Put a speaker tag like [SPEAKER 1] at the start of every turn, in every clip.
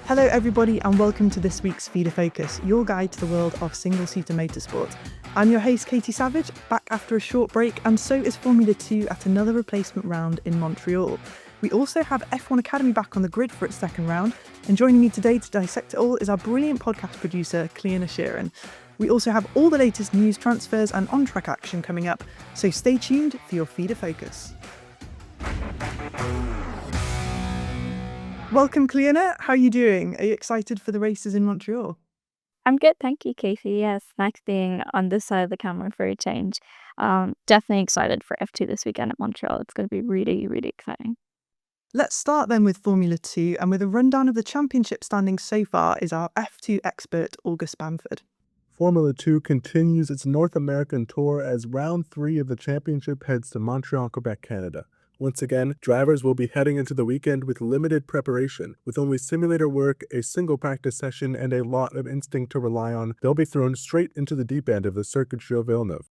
[SPEAKER 1] Hello everybody and welcome to this week's Feeder Focus, your guide to the world of single-seater motorsport. I'm your host Katy Savage, back after a short break, and so is Formula 2 at another replacement round in Montreal. We also have F1 Academy back on the grid for its second round, and joining me today to dissect it all is our brilliant podcast producer Cliona Sheerin. We also have all the latest news, transfers and on-track action coming up, so stay tuned for your Feeder Focus. Welcome, Cliona. How are you doing? Are you excited for the races in Montreal?
[SPEAKER 2] I'm good, thank you, Casey. Yes, nice being on this side of the camera for a change. Definitely excited for F2 this weekend at Montreal. It's going to be really, really exciting.
[SPEAKER 1] Let's start then with Formula 2, and with a rundown of the championship standings so far is our F2 expert, August Bamford.
[SPEAKER 3] Formula 2 continues its North American tour as round 3 of the championship heads to Montreal, Quebec, Canada. Once again, drivers will be heading into the weekend with limited preparation. With only simulator work, a single practice session, and a lot of instinct to rely on, they'll be thrown straight into the deep end of the Circuit Gilles Villeneuve.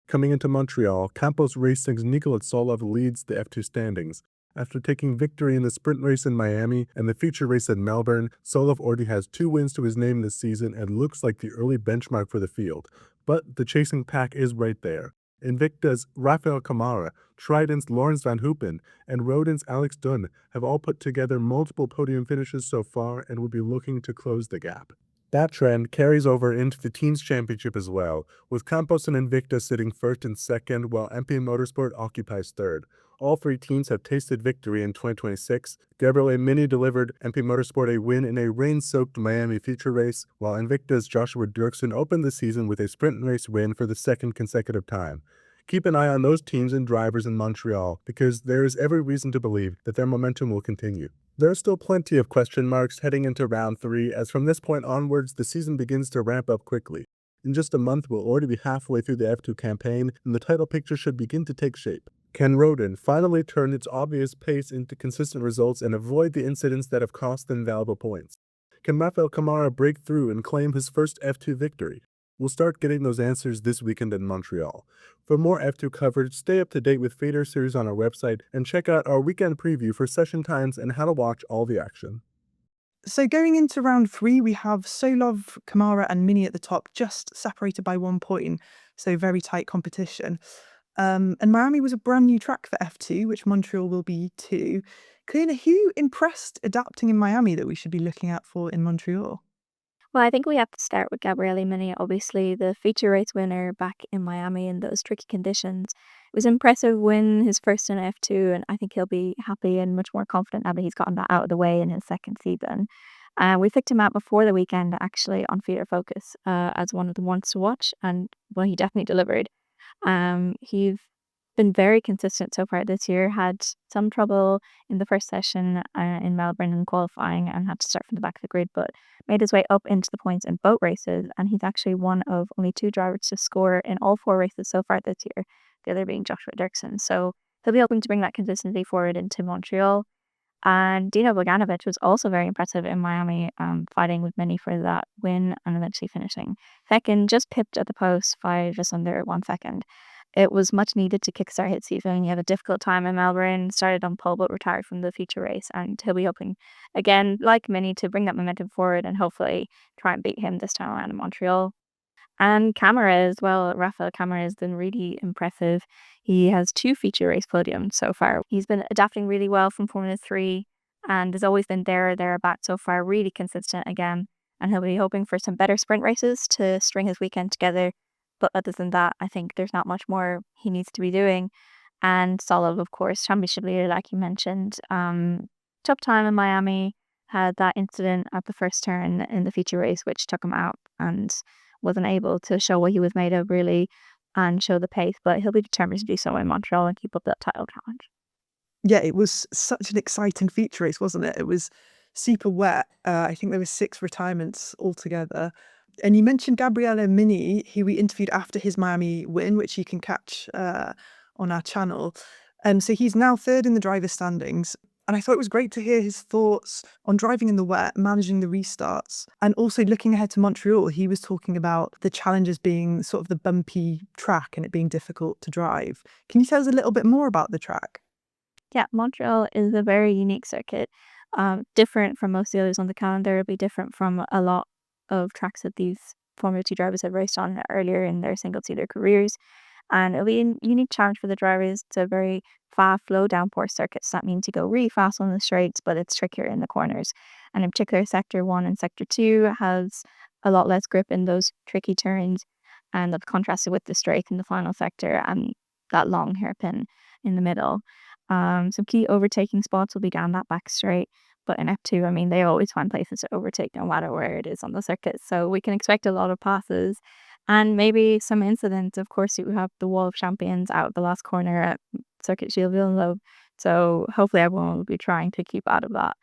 [SPEAKER 3] Coming into Montreal, Campos Racing's Tsolov leads the F2 standings. After taking victory in the sprint race in Miami and the feature race in Melbourne, Tsolov already has 2 wins to his name this season and looks like the early benchmark for the field. But the chasing pack is right there. Invicta's Rafael Camara, Trident's Lawrence Van Hoopen, and Rodin's Alex Dunn have all put together multiple podium finishes so far and will be looking to close the gap. That trend carries over into the Teams Championship as well, with Campos and Invicta sitting first and second while MP Motorsport occupies third. All 3 teams have tasted victory in 2026. Gabriele Mini delivered MP Motorsport a win in a rain-soaked Miami feature race, while Invicta's Joshua Dirksen opened the season with a sprint race win for the second consecutive time. Keep an eye on those teams and drivers in Montreal, because there is every reason to believe that their momentum will continue. There are still plenty of question marks heading into round 3, as from this point onwards the season begins to ramp up quickly. In just a month we'll already be halfway through the F2 campaign, and the title picture should begin to take shape. Can Rodin finally turn its obvious pace into consistent results and avoid the incidents that have cost them valuable points? Can Rafael Camara break through and claim his first F2 victory? We'll start getting those answers this weekend in Montreal. For more F2 coverage, stay up to date with Fader Series on our website and check out our weekend preview for session times and how to watch all the action.
[SPEAKER 1] So going into round 3, we have Tsolov, Camara and Mini at the top, just separated by 1 point, so very tight competition. And Miami was a brand new track for F2, which Montreal will be too. Cliona, who impressed adapting in Miami that we should be looking out for in Montreal?
[SPEAKER 2] Well, I think we have to start with Gabriele Mini, obviously the feature race winner back in Miami in those tricky conditions. It was an impressive win, his first in F2, and I think he'll be happy and much more confident now that he's gotten that out of the way in his second season. We picked him out before the weekend, actually, on Feeder Focus as one of the ones to watch, and well, he definitely delivered. He's been very consistent so far this year, had some trouble in the first session in Melbourne in qualifying and had to start from the back of the grid, but made his way up into the points in both races, and he's actually one of only 2 drivers to score in all 4 races so far this year, the other being Joshua Dirksen. So he'll be hoping to bring that consistency forward into Montreal. And Dino Bogdanovic was also very impressive in Miami, fighting with Mini for that win and eventually finishing second, just pipped at the post by just under 1 second. It was much needed to kickstart his season. He had a difficult time in Melbourne, started on pole but retired from the feature race, and he'll be hoping, again, like Mini, to bring that momentum forward and hopefully try and beat him this time around in Montreal. And Camara as well, Rafael Camara has been really impressive. He has 2 feature race podiums so far. He's been adapting really well from Formula 3 and has always been there or thereabouts so far, really consistent again. And he'll be hoping for some better sprint races to string his weekend together. But other than that, I think there's not much more he needs to be doing. And Tsolov, of course, championship leader, like you mentioned. Tough time in Miami, had that incident at the first turn in the feature race, which took him out and wasn't able to show what he was made of really and show the pace, but he'll be determined to do so in Montreal and keep up that title challenge.
[SPEAKER 1] Yeah, it was such an exciting feature race, wasn't it? It was super wet. I think there were 6 retirements altogether. And you mentioned Gabriele Mini, who we interviewed after his Miami win, which you can catch on our channel. So he's now 3rd in the driver standings. And I thought it was great to hear his thoughts on driving in the wet, managing the restarts, and also looking ahead to Montreal. He was talking about the challenges being sort of the bumpy track and it being difficult to drive. Can you tell us a little bit more about the track?
[SPEAKER 2] Yeah, Montreal is a very unique circuit. Different from most of the others on the calendar. It'll be different from a lot of tracks that these Formula 2 drivers have raced on earlier in their single-seater careers. And it'll be a unique challenge for the drivers. It's a very fast, low downforce circuit. So that means you go really fast on the straights, but it's trickier in the corners. And in particular, Sector 1 and Sector 2 has a lot less grip in those tricky turns. And that's contrasted with the straight in the final sector and that long hairpin in the middle. Some key overtaking spots will be down that back straight. But in F2, I mean, they always find places to overtake no matter where it is on the circuit. So we can expect a lot of passes and maybe some incidents. Of course, you have the Wall of Champions out the last corner at Circuit Gilles Villeneuve. So hopefully everyone will be trying to keep out of that.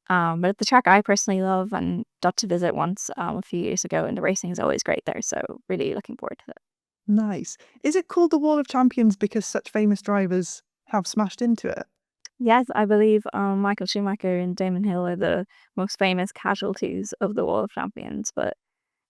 [SPEAKER 2] But it's the track I personally love and got to visit once a few years ago, and the racing is always great there. So really looking forward to it.
[SPEAKER 1] Nice. Is it called the Wall of Champions because such famous drivers have smashed into it?
[SPEAKER 2] Yes, I believe Michael Schumacher and Damon Hill are the most famous casualties of the Wall of Champions. But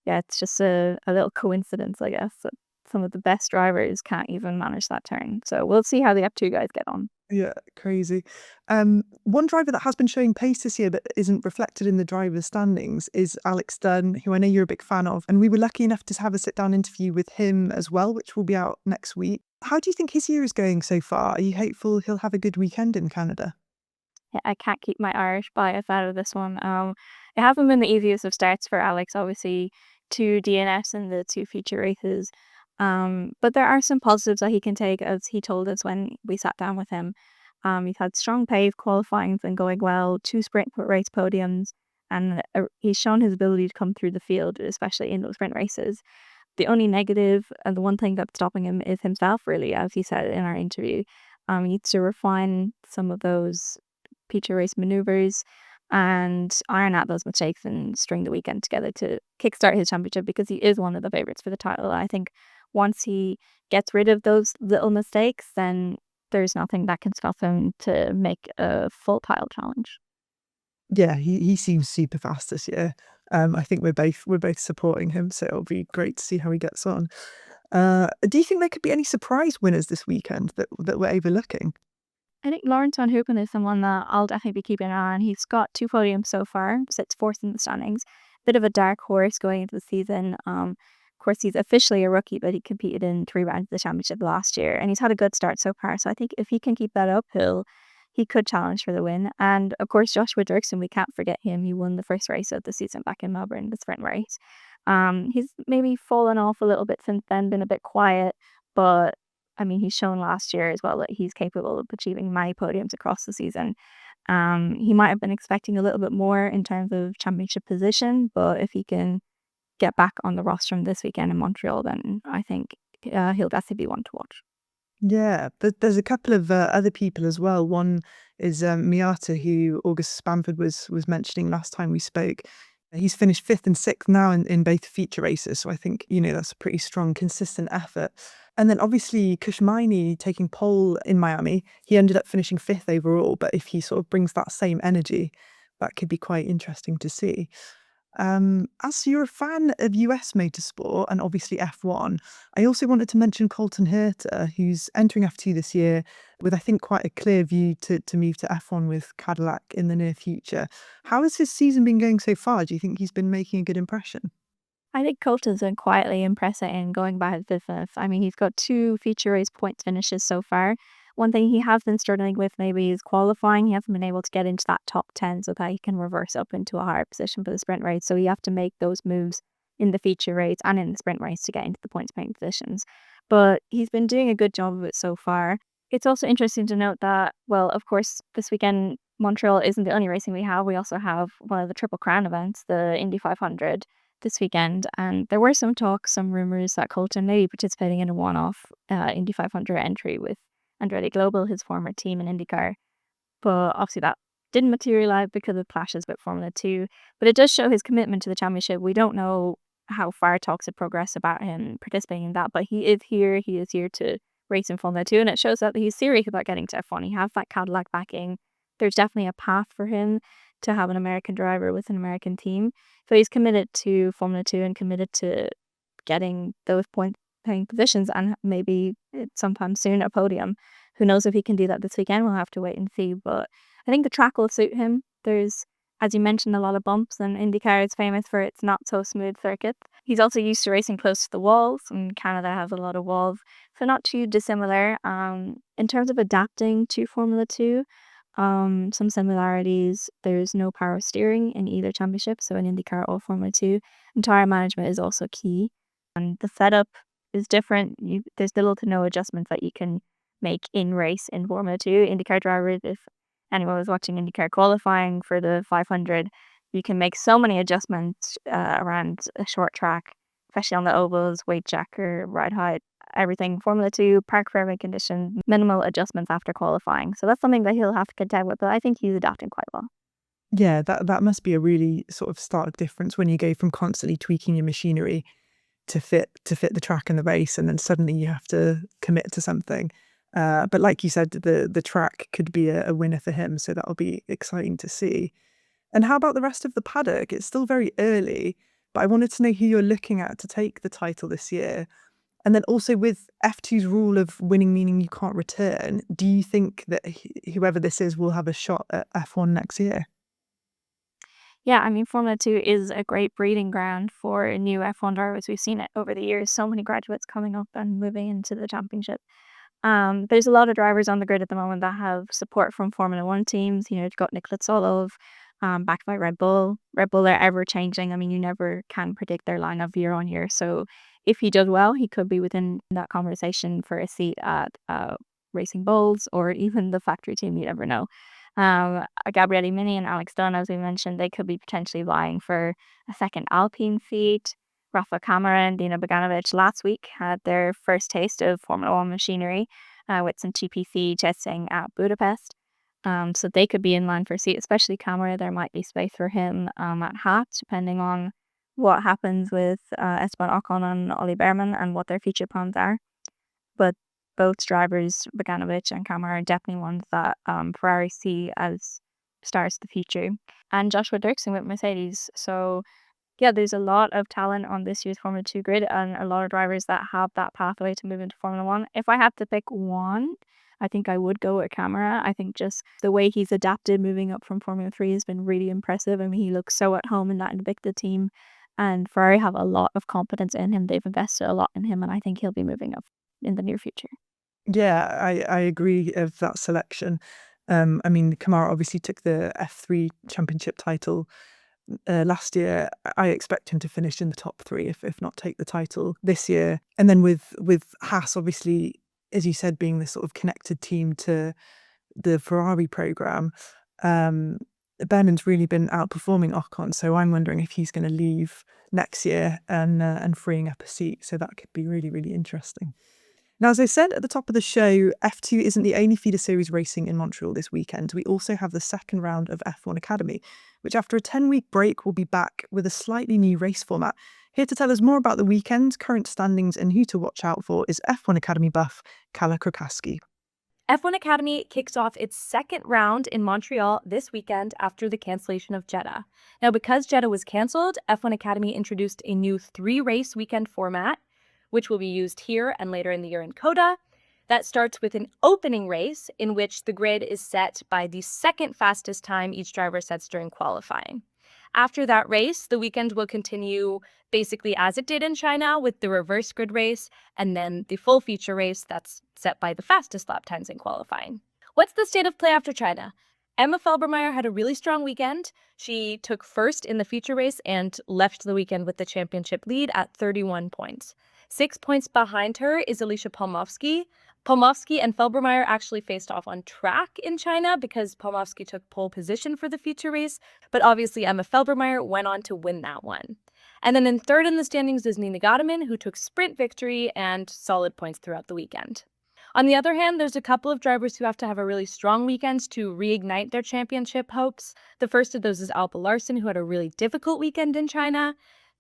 [SPEAKER 2] yeah, it's just a little coincidence, I guess, that some of the best drivers can't even manage that turn. So we'll see how the F2 guys get on.
[SPEAKER 1] Yeah, crazy. One driver that has been showing pace this year but isn't reflected in the drivers' standings is Alex Dunn, who I know you're a big fan of. And we were lucky enough to have a sit-down interview with him as well, which will be out next week. How do you think his year is going so far? Are you hopeful he'll have a good weekend in Canada?
[SPEAKER 2] Yeah, I can't keep my Irish bias out of this one. It hasn't been the easiest of starts for Alex, obviously, 2 DNFs in the 2 feature races. But there are some positives that he can take, as he told us when we sat down with him. He's had strong pave qualifying and going well, 2 sprint race podiums, and he's shown his ability to come through the field, especially in those sprint races. The only negative and the one thing that's stopping him is himself, really, as he said in our interview. He needs to refine some of those feature race maneuvers and iron out those mistakes and string the weekend together to kickstart his championship, because he is one of the favorites for the title. I think once he gets rid of those little mistakes, then there's nothing that can stop him to make a full title challenge.
[SPEAKER 1] Yeah, he seems super fast this year. I think we're both supporting him, so it'll be great to see how he gets on. Do you think there could be any surprise winners this weekend that we're overlooking?
[SPEAKER 2] I think Lawrence Van Hoopen is someone that I'll definitely be keeping an eye on. He's got 2 podiums so far, sits fourth in the standings. Bit of a dark horse going into the season. Of course, he's officially a rookie, but he competed in 3 rounds of the championship last year, and he's had a good start so far. So I think if he can keep that up, he could challenge for the win. And of course, Joshua Dirksen, we can't forget him. He won the first race of the season back in Melbourne, the sprint race. He's maybe fallen off a little bit since then, been a bit quiet, but I mean, he's shown last year as well that he's capable of achieving many podiums across the season. He might have been expecting a little bit more in terms of championship position, but if he can get back on the rostrum this weekend in Montreal, then I think he'll definitely be one to watch.
[SPEAKER 1] Yeah, but there's a couple of other people as well. One is Miata, who August Bamford was mentioning last time we spoke. He's finished fifth and sixth now in both feature races, so I think that's a pretty strong, consistent effort. And then obviously Kushmaini taking pole in Miami, he ended up finishing fifth overall. But if he sort of brings that same energy, that could be quite interesting to see. As you're a fan of US motorsport and obviously F1, I also wanted to mention Colton Herta, who's entering F2 this year with, I think, quite a clear view to move to F1 with Cadillac in the near future. How has his season been going so far? Do you think he's been making a good impression?
[SPEAKER 2] I think Colton's been quietly impressive in going by his business. I mean, he's got 2 feature race points finishes so far. One thing he has been struggling with maybe is qualifying. He hasn't been able to get into that top 10 so that he can reverse up into a higher position for the sprint race. So you have to make those moves in the feature race and in the sprint race to get into the points paying positions. But he's been doing a good job of it so far. It's also interesting to note that, well, of course, this weekend, Montreal isn't the only racing we have. We also have one of the Triple Crown events, the Indy 500 this weekend, and there were some talks, some rumors that Colton may be participating in a one-off Indy 500 entry with Andretti Global, his former team in IndyCar. But obviously that didn't materialize because of clashes with Formula 2. But it does show his commitment to the championship. We don't know how far talks have progressed about him participating in that, but he is here. He is here to race in Formula 2, and it shows that he's serious about getting to F1. He has that Cadillac backing. There's definitely a path for him to have an American driver with an American team. So he's committed to Formula 2 and committed to getting those point paying positions and maybe sometime soon a podium. Who knows if he can do that this weekend? We'll have to wait and see. But I think the track will suit him. There's, as you mentioned, a lot of bumps, and IndyCar is famous for its not so smooth circuits. He's also used to racing close to the walls, and Canada has a lot of walls, so not too dissimilar. In terms of adapting to Formula 2, some similarities. There's no power steering in either championship, so in IndyCar or Formula 2. And tire management is also key. And the setup is different. There's little to no adjustments that you can make in race in Formula 2. IndyCar drivers, if anyone was watching IndyCar qualifying for the 500, you can make so many adjustments around a short track, especially on the ovals, weight checker, ride height, everything. Formula 2, park fairway conditions, minimal adjustments after qualifying. So that's something that he'll have to contend with, but I think he's adapting quite well.
[SPEAKER 1] Yeah, that must be a really sort of stark difference when you go from constantly tweaking your machinery to fit the track and the race, and then suddenly you have to commit to something. But like you said, the track could be a winner for him, so that'll be exciting to see. And how about the rest of the paddock? It's still very early, but I wanted to know who you're looking at to take the title this year. And then also with F2's rule of winning meaning you can't return, do you think that whoever this is will have a shot at F1 next year?
[SPEAKER 2] Yeah, I mean, Formula 2 is a great breeding ground for new F1 drivers. We've seen it over the years, so many graduates coming up and moving into the championship. There's a lot of drivers on the grid at the moment that have support from Formula 1 teams. You've got Tsolov, backed by Red Bull. Red Bull are ever changing. I mean, you never can predict their lineup year on year. So if he does well, he could be within that conversation for a seat at Racing Bulls or even the factory team. You never know. Gabriele Mini and Alex Dunn, as we mentioned, they could be potentially vying for a second Alpine seat. Rafa Kamara and Dino Beganovic last week had their first taste of Formula 1 machinery with some GPC testing at Budapest. So they could be in line for a seat, especially Kamara. There might be space for him at Haas, depending on what happens with Esteban Ocon and Ollie Behrman and what their future plans are. But both drivers, Beganovic and Kamara, are definitely ones that Ferrari see as stars of the future. And Joshua Dirksen with Mercedes. So yeah, there's a lot of talent on this year's Formula 2 grid and a lot of drivers that have that pathway to move into Formula 1. If I had to pick one, I think I would go with Kamara. I think just the way he's adapted moving up from Formula 3 has been really impressive. I mean, he looks so at home in that Invicta team, and Ferrari have a lot of confidence in him. They've invested a lot in him, and I think he'll be moving up in the near future.
[SPEAKER 1] Yeah, I agree of that selection. I mean, Kamara obviously took the F3 championship title last year. I expect him to finish in the top three, if not take the title this year. And then with Haas, obviously, as you said, being the sort of connected team to the Ferrari program, Bernard's really been outperforming Ocon. So I'm wondering if he's going to leave next year and freeing up a seat. So that could be really, really interesting. Now, as I said at the top of the show, F2 isn't the only feeder series racing in Montreal this weekend. We also have the second round of F1 Academy, which after a 10-week break will be back with a slightly new race format. Here to tell us more about the weekend, current standings and who to watch out for is F1 Academy buff Calla Kra-Caskey.
[SPEAKER 4] F1 Academy kicks off its second round in Montreal this weekend after the cancellation of Jeddah. Now, because Jeddah was cancelled, F1 Academy introduced a new 3-race weekend format, which will be used here and later in the year in COTA. That starts with an opening race in which the grid is set by the second fastest time each driver sets during qualifying. After that race, the weekend will continue basically as it did in China with the reverse grid race and then the full feature race that's set by the fastest lap times in qualifying. What's the state of play after China? Emma Felbermeyer had a really strong weekend. She took first in the feature race and left the weekend with the championship lead at 31 points. 6 points behind her is Alicia Polmovsky. Polmovsky and Felbermeyer actually faced off on track in China because Polmovsky took pole position for the feature race, but obviously Emma Felbermeyer went on to win that one. And then in third in the standings is Nina Godeman, who took sprint victory and solid points throughout the weekend. On the other hand, there's a couple of drivers who have to have a really strong weekend to reignite their championship hopes. The first of those is Alba Larsen, who had a really difficult weekend in China.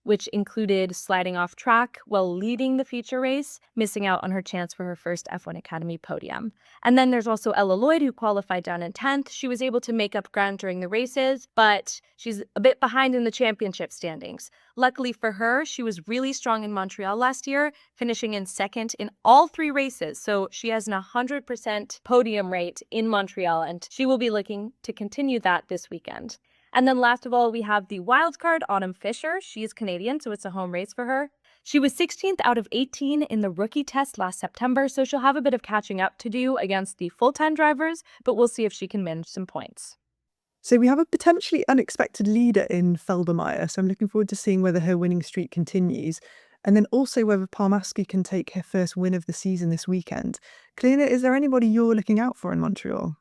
[SPEAKER 4] which included sliding off track while leading the feature race, missing out on her chance for her first F1 Academy podium. And then there's also Ella Lloyd, who qualified down in 10th. She was able to make up ground during the races, but she's a bit behind in the championship standings. Luckily for her, she was really strong in Montreal last year, finishing in second in all 3 races. So she has an 100% podium rate in Montreal, and she will be looking to continue that this weekend. And then last of all, we have the wildcard, Autumn Fisher. She is Canadian, so it's a home race for her. She was 16th out of 18 in the rookie test last September, so she'll have a bit of catching up to do against the full-time drivers, but we'll see if she can manage some points.
[SPEAKER 1] So we have a potentially unexpected leader in Felbermayr, so I'm looking forward to seeing whether her winning streak continues. And then also whether Palmaski can take her first win of the season this weekend. Cliona, is there anybody you're looking out for in Montreal?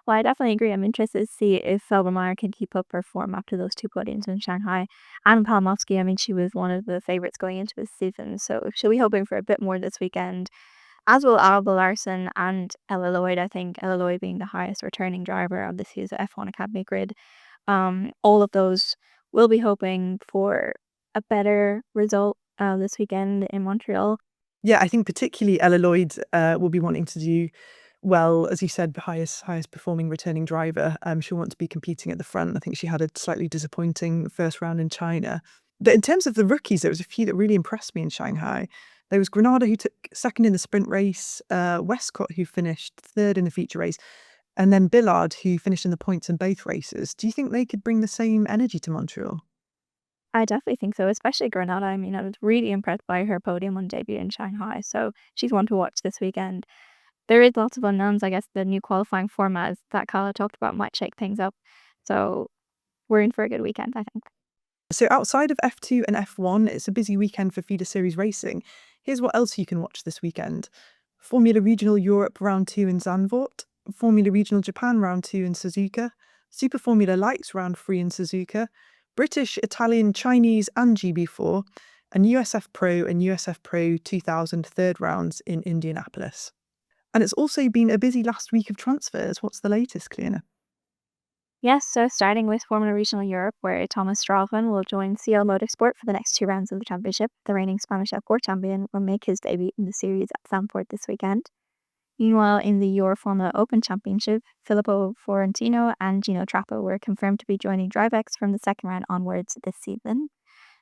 [SPEAKER 2] Well, I definitely agree. I'm interested to see if Felbermayr can keep up her form after those 2 podiums in Shanghai. And Palmowski, I mean, she was one of the favourites going into this season, so she'll be hoping for a bit more this weekend. As will Alba Larson and Ella Lloyd, I think. Ella Lloyd being the highest returning driver of this year's F1 Academy grid. All of those will be hoping for a better result this weekend in Montreal.
[SPEAKER 1] Yeah, I think particularly Ella Lloyd will be wanting to do well, as you said, the highest performing returning driver. She'll want to be competing at the front. I think she had a slightly disappointing first round in China. But in terms of the rookies, there was a few that really impressed me in Shanghai. There was Granada, who took second in the sprint race, Westcott, who finished third in the feature race, and then Billard, who finished in the points in both races. Do you think they could bring the same energy to Montreal?
[SPEAKER 2] I definitely think so, especially Granada. I mean, I was really impressed by her podium on debut in Shanghai, so she's one to watch this weekend. There is lots of unknowns. I guess the new qualifying format that Calla talked about might shake things up. So we're in for a good weekend, I think.
[SPEAKER 1] So outside of F2 and F1, it's a busy weekend for feeder series racing. Here's what else you can watch this weekend. Formula Regional Europe Round 2 in Zandvoort, Formula Regional Japan Round 2 in Suzuka, Super Formula Lights Round 3 in Suzuka, British, Italian, Chinese and GB4, and USF Pro and USF Pro 2000 third rounds in Indianapolis. And it's also been a busy last week of transfers. What's the latest, Cliona?
[SPEAKER 2] Yes, so starting with Formula Regional Europe, where Thomas Stralvan will join CL Motorsport for the next 2 rounds of the championship. The reigning Spanish F4 champion will make his debut in the series at Zandvoort this weekend. Meanwhile, in the Euro Formula Open Championship, Filippo Fiorentino and Gino Trappo were confirmed to be joining DriveX from the second round onwards this season.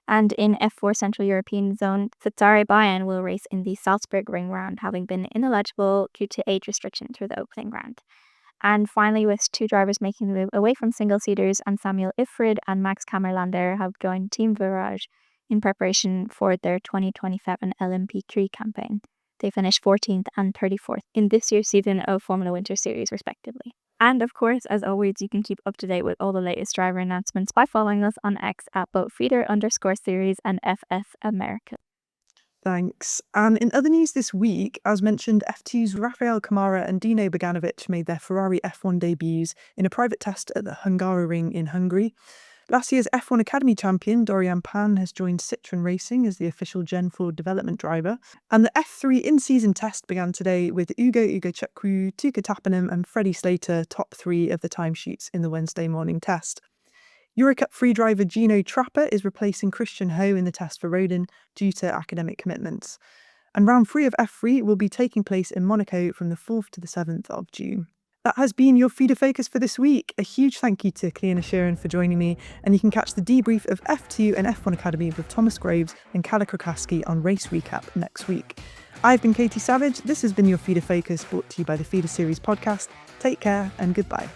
[SPEAKER 2] And in F4 Central European Zone, Cesare Bayan will race in the Salzburg Ring Round, having been ineligible due to age restrictions for the opening round. And finally, with 2 drivers making the move away from single-seaters, and Samuel Ifrid and Max Kammerlander have joined Team Virage in preparation for their 2027 LMP3 campaign. They finished 14th and 34th in this year's season of Formula Winter Series, respectively. And of course, as always, you can keep up to date with all the latest driver announcements by following us on X at both feeder_series and FS America.
[SPEAKER 1] Thanks. And in other news this week, as mentioned, F2's Rafael Kamara and Dino Beganovic made their Ferrari F1 debuts in a private test at the Hungaroring in Hungary. Last year's F1 Academy champion Dorian Pan has joined Citroën Racing as the official Gen 4 development driver. And the F3 in-season test began today with Ugo Chukwu, Tuka Tappanen and Freddie Slater top 3 of the timesheets in the Wednesday morning test. Eurocup free driver Gino Trapper is replacing Christian Ho in the test for Rodin due to academic commitments. And round 3 of F3 will be taking place in Monaco from the 4th to the 7th of June. That has been your Feeder Focus for this week. A huge thank you to Cliona Sheerin for joining me, and you can catch the debrief of F2 and F1 Academy with Thomas Groves and Calla Kra-Caskey on Race Recap next week. I've been Katy Savage. This has been your Feeder Focus, brought to you by the Feeder Series podcast. Take care and goodbye.